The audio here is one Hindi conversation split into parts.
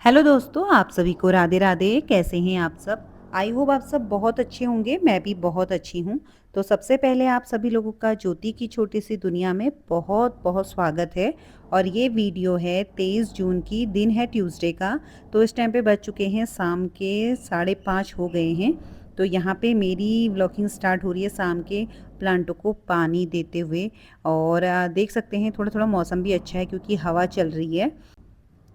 हेलो दोस्तों, आप सभी को राधे राधे। कैसे हैं आप सब? आई होप आप सब बहुत अच्छे होंगे। मैं भी बहुत अच्छी हूँ। तो सबसे पहले आप सभी लोगों का ज्योति की छोटी सी दुनिया में बहुत बहुत स्वागत है। और ये वीडियो है 23 जून की, दिन है ट्यूसडे का। तो इस टाइम पे बज चुके हैं शाम के 5:30 हो गए हैं। तो यहाँ पे मेरी व्लॉगिंग स्टार्ट हो रही है शाम के प्लांटों को पानी देते हुए। और देख सकते हैं थोड़ा थोड़ा मौसम भी अच्छा है क्योंकि हवा चल रही है।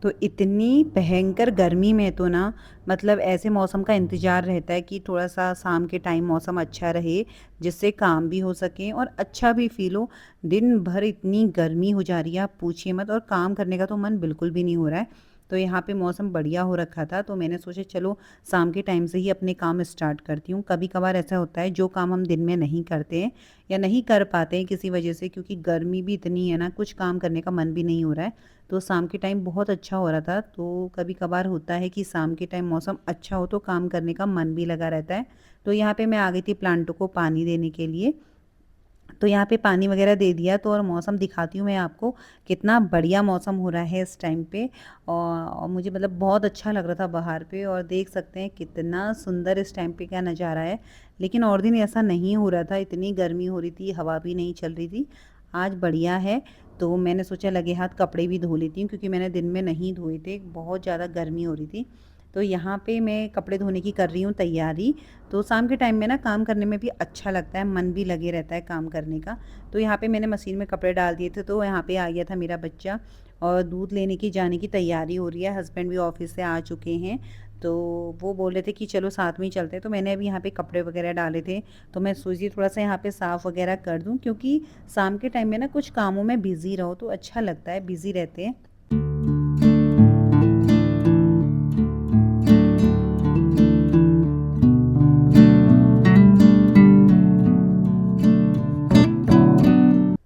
तो इतनी भयंकर गर्मी में तो ना, मतलब ऐसे मौसम का इंतज़ार रहता है कि थोड़ा सा शाम के टाइम मौसम अच्छा रहे, जिससे काम भी हो सके और अच्छा भी फील हो। दिन भर इतनी गर्मी हो जा रही है, आप पूछिए मत, और काम करने का तो मन बिल्कुल भी नहीं हो रहा है। तो यहाँ पे मौसम बढ़िया हो रखा था, तो मैंने सोचा चलो शाम के टाइम से ही अपने काम स्टार्ट करती हूँ। कभी कभार ऐसा होता है जो काम हम दिन में नहीं करते हैं या नहीं कर पाते हैं किसी वजह से, क्योंकि गर्मी भी इतनी है ना, कुछ काम करने का मन भी नहीं हो रहा है। तो शाम के टाइम बहुत अच्छा हो रहा था। तो कभी कभार होता है कि शाम के टाइम मौसम अच्छा हो तो काम करने का मन भी लगा रहता है। तो यहाँ पे मैं आ गई थी प्लांटों को पानी देने के लिए। तो यहाँ पे पानी वगैरह दे दिया, तो और मौसम दिखाती हूँ मैं आपको कितना बढ़िया मौसम हो रहा है इस टाइम पे। और मुझे मतलब बहुत अच्छा लग रहा था बाहर पे, और देख सकते हैं कितना सुंदर इस टाइम पे क्या नज़ारा है। लेकिन और दिन ऐसा नहीं हो रहा था, इतनी गर्मी हो रही थी, हवा भी नहीं चल रही थी। आज बढ़िया है। तो मैंने सोचा लगे हाथ कपड़े भी धो लेती हूँ, क्योंकि मैंने दिन में नहीं धोए थे, बहुत ज़्यादा गर्मी हो रही थी। तो यहाँ पे मैं कपड़े धोने की कर रही हूँ तैयारी। तो शाम के टाइम में ना काम करने में भी अच्छा लगता है, मन भी लगे रहता है काम करने का। तो यहाँ पे मैंने मशीन में कपड़े डाल दिए थे, तो यहाँ पे आ गया था मेरा बच्चा और दूध लेने की जाने की तैयारी हो रही है। हस्बैंड भी ऑफिस से आ चुके हैं। तो वो बोल रहे थे कि चलो साथ में ही चलते हैं। तो मैंने अभी यहाँ पे कपड़े वगैरह डाले थे, तो मैं सोची थोड़ा सा यहाँ पे साफ़ वगैरह कर दूँ, क्योंकि शाम के टाइम में ना कुछ कामों में बिज़ी रहो तो अच्छा लगता है, बिज़ी रहते हैं।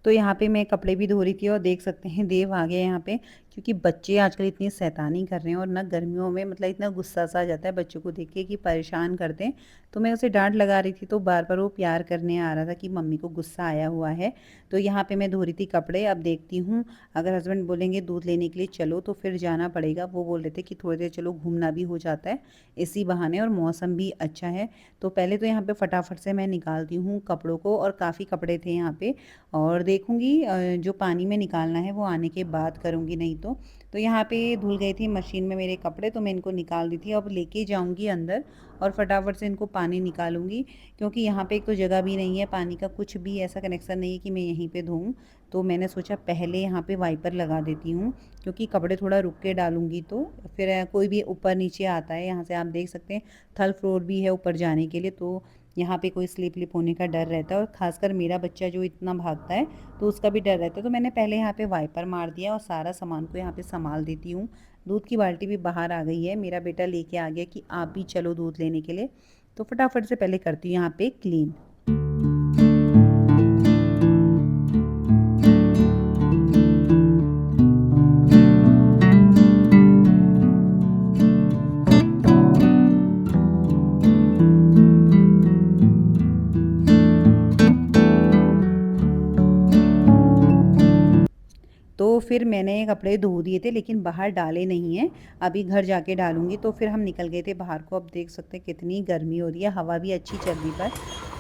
तो यहाँ पे मैं कपड़े भी धो रही थी, और देख सकते हैं देव आ गए यहाँ पे, क्योंकि बच्चे आजकल इतनी शैतानी कर रहे हैं, और ना गर्मियों में मतलब इतना गुस्सा सा आ जाता है बच्चों को देख के कि परेशान करते हैं। तो मैं उसे डांट लगा रही थी, तो बार बार वो प्यार करने आ रहा था कि मम्मी को गुस्सा आया हुआ है। तो यहाँ पे मैं धो रही थी कपड़े। अब देखती हूँ, अगर हस्बैंड बोलेंगे दूध लेने के लिए चलो तो फिर जाना पड़ेगा। वो बोल रहे थे कि थोड़ी देर चलो घूमना भी हो जाता है इसी बहाने, और मौसम भी अच्छा है। तो पहले तो यहाँ पे फटाफट से मैं निकालती हूँ कपड़ों को, और काफ़ी कपड़े थे यहाँ पे। और देखूँगी जो पानी में निकालना है वो आने के बाद करूँगी, नहीं तो यहाँ पे धुल गई थी मशीन में मेरे कपड़े, तो मैं इनको निकाल दी थी। अब लेके जाऊँगी अंदर और फटाफट से इनको पानी निकालूंगी, क्योंकि यहाँ पे एक तो जगह भी नहीं है, पानी का कुछ भी ऐसा कनेक्शन नहीं है कि मैं यहीं पे धोऊँ। तो मैंने सोचा पहले यहाँ पे वाइपर लगा देती हूँ, क्योंकि कपड़े थोड़ा रुक के डालूंगी तो फिर कोई भी ऊपर नीचे आता है। यहाँ से आप देख सकते हैं थर्ड फ्लोर भी है ऊपर जाने के लिए, तो यहाँ पे कोई स्लिप लिप होने का डर रहता है, और ख़ासकर मेरा बच्चा जो इतना भागता है तो उसका भी डर रहता है। तो मैंने पहले यहाँ पे वाइपर मार दिया और सारा सामान को यहाँ पे संभाल देती हूँ। दूध की बाल्टी भी बाहर आ गई है, मेरा बेटा लेके आ गया कि आप भी चलो दूध लेने के लिए। तो फटाफट से पहले करती हूँ यहाँ पे क्लीन। तो फिर मैंने कपड़े धो दिए थे, लेकिन बाहर डाले नहीं हैं, अभी घर जाके डालूँगी। तो फिर हम निकल गए थे बाहर को। अब देख सकते हैं कितनी गर्मी हो रही है, हवा भी अच्छी चल रही पर।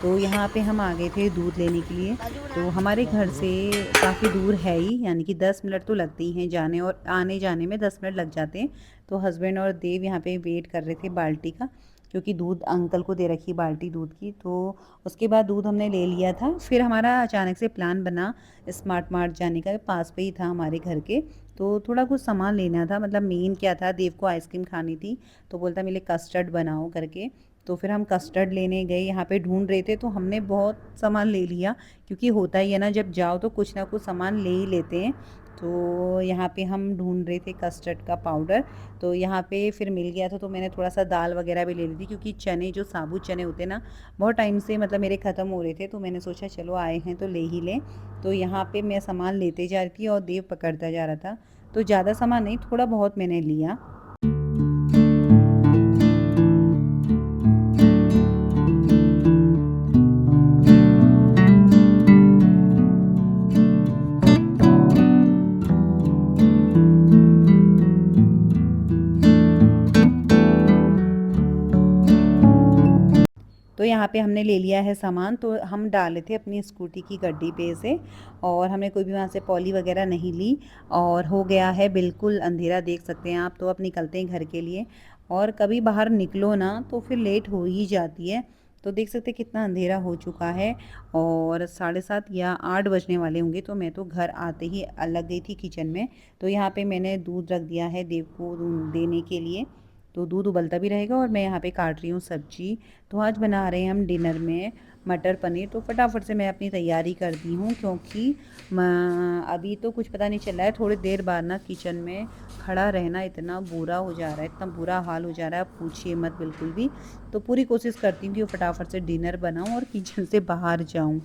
तो यहाँ पे हम आ गए थे दूध लेने के लिए। तो हमारे घर से काफ़ी दूर है ही, यानी कि 10 मिनट तो लगते ही हैं जाने और आने जाने में, 10 मिनट लग जाते हैं। तो हस्बैंड और देव यहाँ पे वेट कर रहे थे बाल्टी का, क्योंकि दूध अंकल को दे रखी बाल्टी दूध की। तो उसके बाद दूध हमने ले लिया था। फिर हमारा अचानक से प्लान बना स्मार्ट मार्ट जाने का, पास पे ही था हमारे घर के। तो थोड़ा कुछ सामान लेना था, मतलब मेन क्या था, देव को आइसक्रीम खानी थी। तो बोलता मेरे कस्टर्ड बनाओ करके। तो फिर हम कस्टर्ड लेने गए, यहाँ पे ढूंढ रहे थे, तो हमने बहुत सामान ले लिया, क्योंकि होता ही है ना, जब जाओ तो कुछ ना कुछ सामान ले ही लेते हैं। तो यहाँ पे हम ढूंढ रहे थे कस्टर्ड का पाउडर। तो यहाँ पे फिर मिल गया था, तो मैंने थोड़ा सा दाल वगैरह भी ले ली थी, क्योंकि चने जो साबुत चने होते हैं ना, बहुत टाइम से मतलब मेरे ख़त्म हो रहे थे। तो मैंने सोचा चलो आए हैं तो ले ही लें। तो यहाँ पे मैं सामान लेते जा रही थी और देव पकड़ता जा रहा था। तो ज़्यादा सामान नहीं, थोड़ा बहुत मैंने लिया। तो यहाँ पे हमने ले लिया है सामान, तो हम डाले थे अपनी स्कूटी की गड्डी पे से, और हमने कोई भी वहाँ से पॉली वगैरह नहीं ली। और हो गया है बिल्कुल अंधेरा, देख सकते हैं आप। तो अब निकलते हैं घर के लिए। और कभी बाहर निकलो ना तो फिर लेट हो ही जाती है। तो देख सकते हैं कितना अंधेरा हो चुका है, और 7:30 या 8 बजने वाले होंगे। तो मैं तो घर आते ही लग गई थी किचन में। तो यहाँ पे मैंने दूध रख दिया है देव को देने के लिए, तो दूध उबलता भी रहेगा। और मैं यहाँ पे काट रही हूँ सब्जी। तो आज बना रहे हैं हम डिनर में मटर पनीर। तो फटाफट से मैं अपनी तैयारी करती हूँ, क्योंकि अभी तो कुछ पता नहीं चल रहा है। थोड़ी देर बाद ना किचन में खड़ा रहना इतना बुरा हो जा रहा है, इतना बुरा हाल हो जा रहा है, आप पूछिए मत बिल्कुल भी। तो पूरी कोशिश करती हूँ कि फटाफट से डिनर बनाऊँ और किचन से बाहर जाऊँ।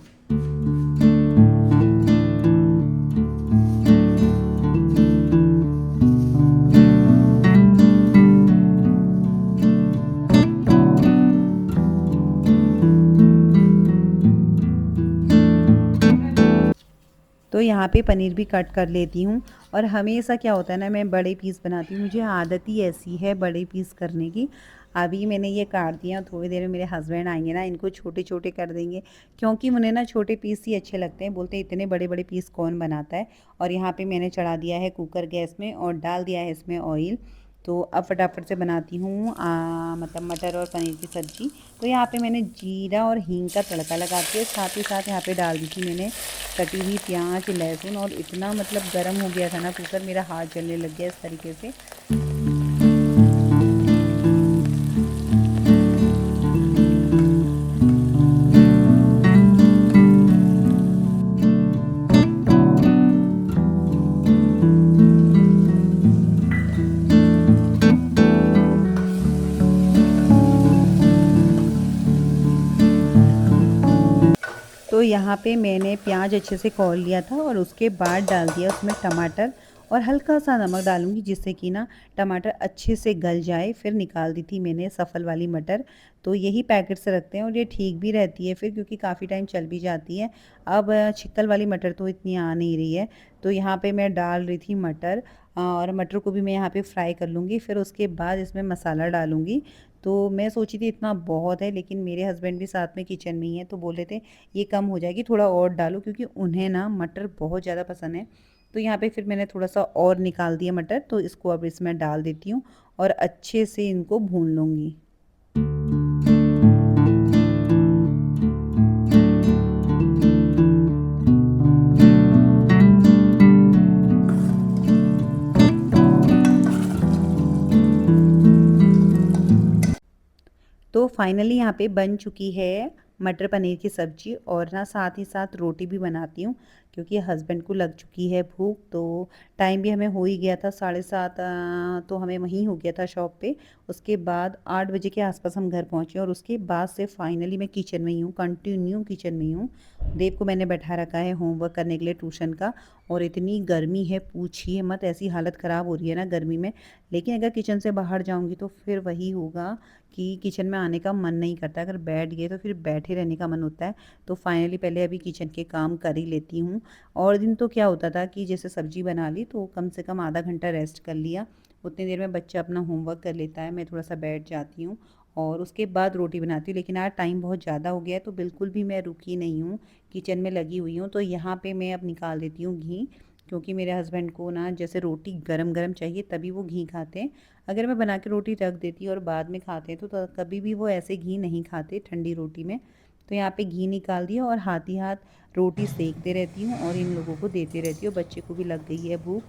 तो यहाँ पे पनीर भी कट कर लेती हूँ। और हमेशा क्या होता है ना, मैं बड़े पीस बनाती हूँ, मुझे आदत ही ऐसी है बड़े पीस करने की। अभी मैंने ये काट दिया, थोड़ी देर में मेरे हस्बैंड आएंगे ना, इनको छोटे छोटे कर देंगे, क्योंकि मुझे ना छोटे पीस ही अच्छे लगते हैं। बोलते हैं इतने बड़े बड़े पीस कौन बनाता है। और यहाँ पे मैंने चढ़ा दिया है कुकर गैस में, और डाल दिया है इसमें ऑयल। तो अब फटाफट से बनाती हूँ मतलब मटर और पनीर की सब्ज़ी। तो यहाँ पे मैंने जीरा और हींग का तड़का लगा के, साथ ही साथ यहाँ पे डाल दी थी मैंने कटी हुई प्याज लहसुन। और इतना मतलब गर्म हो गया था ना कुकर, मेरा हाथ जलने लग गया इस तरीके से। तो यहाँ पे मैंने प्याज अच्छे से खौल लिया था, और उसके बाद डाल दिया उसमें टमाटर, और हल्का सा नमक डालूंगी जिससे कि ना टमाटर अच्छे से गल जाए। फिर निकाल दी थी मैंने सफल वाली मटर। तो यही पैकेट से रखते हैं, और ये ठीक भी रहती है फिर, क्योंकि काफ़ी टाइम चल भी जाती है। अब छिक्कल वाली मटर तो इतनी आ नहीं रही है। तो यहाँ पे मैं डाल रही थी मटर, और मटर को भी मैं यहाँ पे फ्राई कर लूँगी। फिर उसके बाद इसमें मसाला डालूँगी। तो मैं सोची थी इतना बहुत है, लेकिन मेरे हस्बैंड भी साथ में किचन में ही है, तो बोले थे ये कम हो जाएगी, थोड़ा और डालो, क्योंकि उन्हें ना मटर बहुत ज़्यादा पसंद है। तो यहाँ पे फिर मैंने थोड़ा सा और निकाल दिया मटर, तो इसको अब इसमें डाल देती हूँ, और अच्छे से इनको भून लूँगी। तो फाइनली यहाँ पे बन चुकी है मटर पनीर की सब्ज़ी, और ना साथ ही साथ रोटी भी बनाती हूँ, क्योंकि हस्बैंड को लग चुकी है भूख। तो टाइम भी हमें हो ही गया था 7:30, तो हमें वहीं हो गया था शॉप पे। उसके बाद 8 बजे के आसपास हम घर पहुँचे, और उसके बाद से फाइनली मैं किचन में ही हूँ, कंटिन्यू किचन में ही हूँ। देव को मैंने बैठा रखा है होमवर्क करने के लिए ट्यूशन का। और इतनी गर्मी है पूछिए मत, ऐसी हालत ख़राब हो रही है ना गर्मी में। लेकिन अगर किचन से बाहर जाऊँगी तो फिर वही होगा कि किचन में आने का मन नहीं करता। अगर बैठ गए तो फिर बैठे रहने का मन होता है। तो फाइनली पहले अभी किचन के काम कर ही लेती हूँ। और दिन तो क्या होता था कि जैसे सब्जी बना ली तो कम से कम आधा घंटा रेस्ट कर लिया, उतनी देर में बच्चा अपना होमवर्क कर लेता है, मैं थोड़ा सा बैठ जाती हूँ, और उसके बाद रोटी बनाती हूँ। लेकिन आज टाइम बहुत ज़्यादा हो गया है, तो बिल्कुल भी मैं रुकी नहीं हूँ, किचन में लगी हुई हूँ। तो यहाँ पे मैं अब निकाल देती हूँ घी, क्योंकि मेरे हस्बैंड को ना जैसे रोटी गरम गरम चाहिए, तभी वो घी खाते हैं। अगर मैं बना के रोटी रख देती और बाद में खाते हैं, तो कभी भी वो ऐसे घी नहीं खाते ठंडी रोटी में। तो यहाँ पे घी निकाल दिया, और हाथ ही हाथ रोटी सेकते रहती हूँ, और इन लोगों को देते रहती हूँ। बच्चे को भी लग गई है भूख।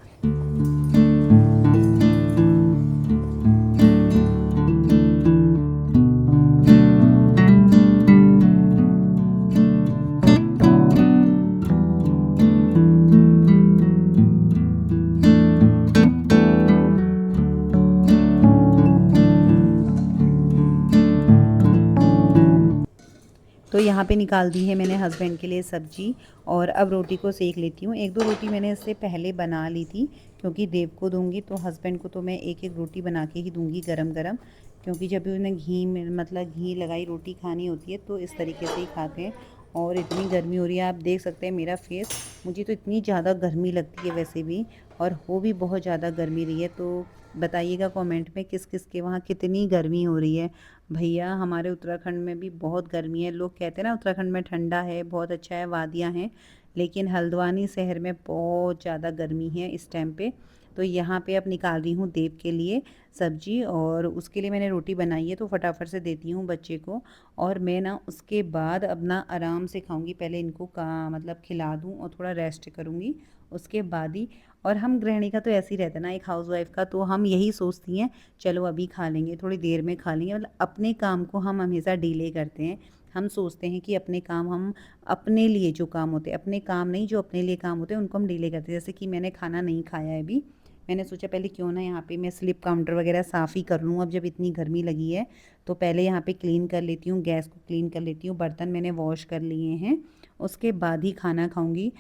तो यहाँ पे निकाल दी है मैंने हस्बैंड के लिए सब्जी, और अब रोटी को सेक लेती हूँ। 1-2 रोटी मैंने इससे पहले बना ली थी, क्योंकि देव को दूँगी, तो हस्बैंड को तो मैं एक-एक रोटी बना के ही दूँगी गरम-गरम। क्योंकि जब भी उन्हें घी में मतलब घी लगाई रोटी खानी होती है, तो इस तरीके से ही खाते हैं। और इतनी गर्मी हो रही है, आप देख सकते हैं मेरा फेस, मुझे तो इतनी ज़्यादा गर्मी लगती है वैसे भी। और हो भी बहुत ज़्यादा गर्मी रही है। तो बताइएगा कमेंट में किस किस के वहाँ कितनी गर्मी हो रही है। भैया हमारे उत्तराखंड में भी बहुत गर्मी है। लोग कहते हैं ना उत्तराखंड में ठंडा है, बहुत अच्छा है, वादियाँ हैं, लेकिन हल्द्वानी शहर में बहुत ज़्यादा गर्मी है इस टाइम पे। तो यहाँ पे अब निकाल रही हूँ देव के लिए सब्जी, और उसके लिए मैंने रोटी बनाई है तो फटाफट से देती हूँ बच्चे को। और मैं ना उसके बाद अब ना आराम से खाऊंगी, पहले इनको का मतलब खिला दूँ और थोड़ा रेस्ट करूँगी उसके बाद ही। और हम गृहिणी का तो ऐसे ही रहता है ना, एक हाउसवाइफ का, तो हम यही सोचती हैं चलो अभी खा लेंगे, थोड़ी देर में खा लेंगे, मतलब अपने काम को हम हमेशा डिले करते हैं। हम सोचते हैं कि अपने काम हम अपने लिए जो काम होते हैं, अपने काम नहीं, जो अपने लिए काम होते हैं उनको हम डिले करते हैं। जैसे कि मैंने खाना नहीं खाया है अभी, मैंने सोचा पहले क्यों ना यहाँ पे मैं स्लिप काउंटर वगैरह साफ़ ही कर लूँ। अब जब इतनी गर्मी लगी है तो पहले यहाँ पे क्लीन कर लेती हूँ, गैस को क्लीन कर लेती हूँ, बर्तन मैंने वॉश कर लिए हैं, उसके बाद ही खाना खाऊंगी।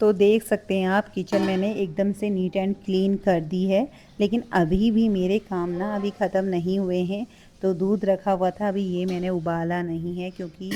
तो देख सकते हैं आप किचन मैंने एकदम से नीट एंड क्लीन कर दी है, लेकिन अभी भी मेरे काम ना अभी ख़त्म नहीं हुए हैं। तो दूध रखा हुआ था, अभी ये मैंने उबाला नहीं है क्योंकि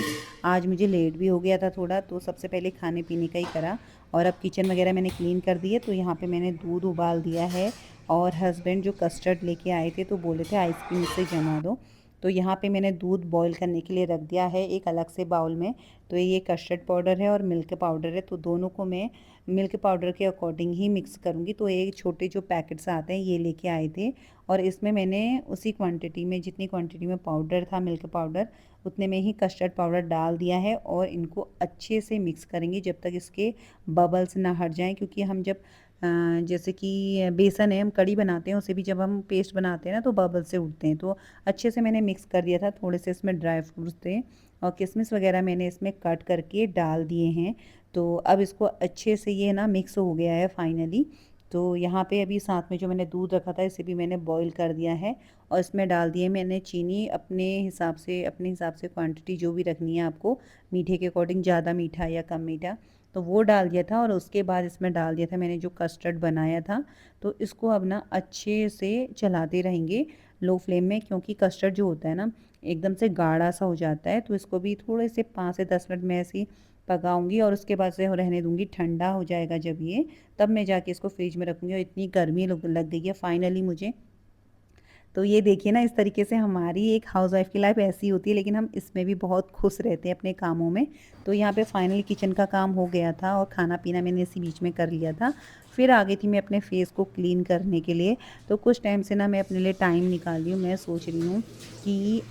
आज मुझे लेट भी हो गया था थोड़ा, तो सबसे पहले खाने पीने का ही करा। और अब किचन वगैरह मैंने क्लीन कर दी है, तो यहाँ पे मैंने दूध उबाल दिया है। और हस्बैंड जो कस्टर्ड लेके आए थे तो बोले थे आइसक्रीम से जमा दो, तो यहाँ पे मैंने दूध बॉईल करने के लिए रख दिया है एक अलग से बाउल में। तो ये कस्टर्ड पाउडर है और मिल्क पाउडर है, तो दोनों को मैं मिल्क पाउडर के अकॉर्डिंग ही मिक्स करूँगी। तो एक छोटे जो पैकेट्स आते हैं ये लेके आए थे, और इसमें मैंने उसी क्वांटिटी में, जितनी क्वांटिटी में पाउडर था मिल्क पाउडर, उतने में ही कस्टर्ड पाउडर डाल दिया है। और इनको अच्छे से मिक्स करेंगे जब तक इसके बबल्स ना हट जाएं, क्योंकि हम जब जैसे कि बेसन है, हम कड़ी बनाते हैं, उसे भी जब हम पेस्ट बनाते हैं ना तो बबल से उठते हैं। तो अच्छे से मैंने मिक्स कर दिया था। थोड़े से इसमें ड्राई फ्रूट्स थे और किशमिश वगैरह मैंने इसमें कट करके डाल दिए हैं। तो अब इसको अच्छे से ये ना मिक्स हो गया है फाइनली। तो यहाँ पे अभी साथ में जो मैंने दूध रखा था इसे भी मैंने बॉईल कर दिया है, और इसमें डाल दिए मैंने चीनी अपने हिसाब से क्वांटिटी जो भी रखनी है आपको, मीठे के अकॉर्डिंग, ज़्यादा मीठा या कम मीठा, तो वो डाल दिया था। और उसके बाद इसमें डाल दिया था मैंने जो कस्टर्ड बनाया था। तो इसको अब ना अच्छे से चलाते रहेंगे लो फ्लेम में, क्योंकि कस्टर्ड जो होता है ना एकदम से गाढ़ा सा हो जाता है। तो इसको भी थोड़े से 5 से 10 मिनट में ऐसे ही पकाऊंगी, और उसके बाद से रहने दूंगी, ठंडा हो जाएगा जब ये, तब मैं जाके इसको फ्रिज में रखूँगी। और इतनी गर्मी लग गई है फाइनली मुझे। तो ये देखिए ना, इस तरीके से हमारी एक हाउसवाइफ की लाइफ ऐसी होती है, लेकिन हम इसमें भी बहुत खुश रहते हैं अपने कामों में। तो यहाँ पे फाइनली किचन का काम हो गया था और खाना पीना मैंने इसी बीच में कर लिया था। फिर आ गई थी मैं अपने फेस को क्लीन करने के लिए। तो कुछ टाइम से ना मैं अपने लिए टाइम निकाल रही हूँ। मैं सोच रही हूँ कि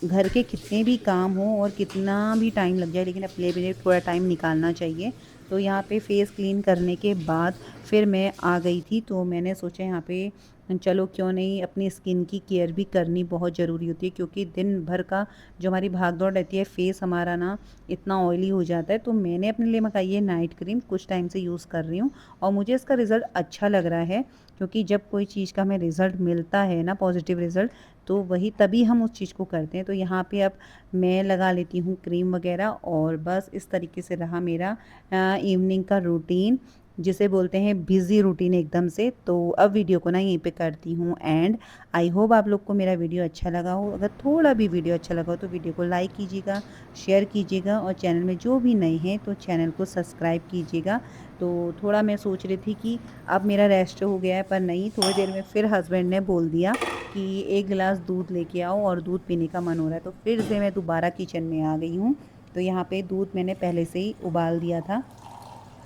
घर के कितने भी काम हों और कितना भी टाइम लग जाए, लेकिन अपने लिए थोड़ा टाइम निकालना चाहिए। तो यहाँ पे फेस क्लीन करने के बाद फिर मैं आ गई थी, तो मैंने सोचा यहाँ पे चलो क्यों नहीं, अपनी स्किन की केयर भी करनी बहुत ज़रूरी होती है, क्योंकि दिन भर का जो हमारी भाग दौड़ रहती है, फेस हमारा ना इतना ऑयली हो जाता है। तो मैंने अपने लिए मंगाई है नाइट क्रीम, कुछ टाइम से यूज़ कर रही हूँ और मुझे इसका रिज़ल्ट अच्छा लग रहा है। क्योंकि जब कोई चीज़ का हमें रिज़ल्ट मिलता है ना, पॉजिटिव रिज़ल्ट, तो वही तभी हम उस चीज़ को करते हैं। तो यहाँ पे अब मैं लगा लेती हूँ क्रीम वगैरह, और बस इस तरीके से रहा मेरा इवनिंग का रूटीन, जिसे बोलते हैं बिज़ी रूटीन एकदम से। तो अब वीडियो को ना यहीं पे करती हूँ एंड। आई होप आप लोग को मेरा वीडियो अच्छा लगा हो। अगर थोड़ा भी वीडियो अच्छा लगा हो तो वीडियो को लाइक कीजिएगा, शेयर कीजिएगा, और चैनल में जो भी नए हैं तो चैनल को सब्सक्राइब कीजिएगा। तो थोड़ा मैं सोच रही थी कि अब मेरा रेस्ट हो गया है, पर नहीं, थोड़ी देर में फिर हस्बैंड ने बोल दिया कि 1 गिलास दूध लेके आओ और दूध पीने का मन हो रहा है। तो फिर से मैं दोबारा किचन में आ गई हूँ। तो यहाँ पे दूध मैंने पहले से ही उबाल दिया था,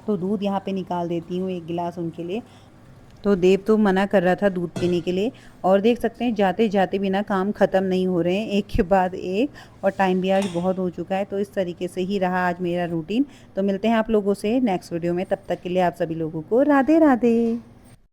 तो दूध यहाँ पे निकाल देती हूँ 1 गिलास उनके लिए। तो देव तो मना कर रहा था दूध पीने के लिए, और देख सकते हैं जाते जाते भी ना काम ख़त्म नहीं हो रहे हैं, एक के बाद एक, और टाइम भी आज बहुत हो चुका है। तो इस तरीके से ही रहा आज मेरा रूटीन। तो मिलते हैं आप लोगों से नेक्स्ट वीडियो में, तब तक के लिए आप सभी लोगों को राधे राधे।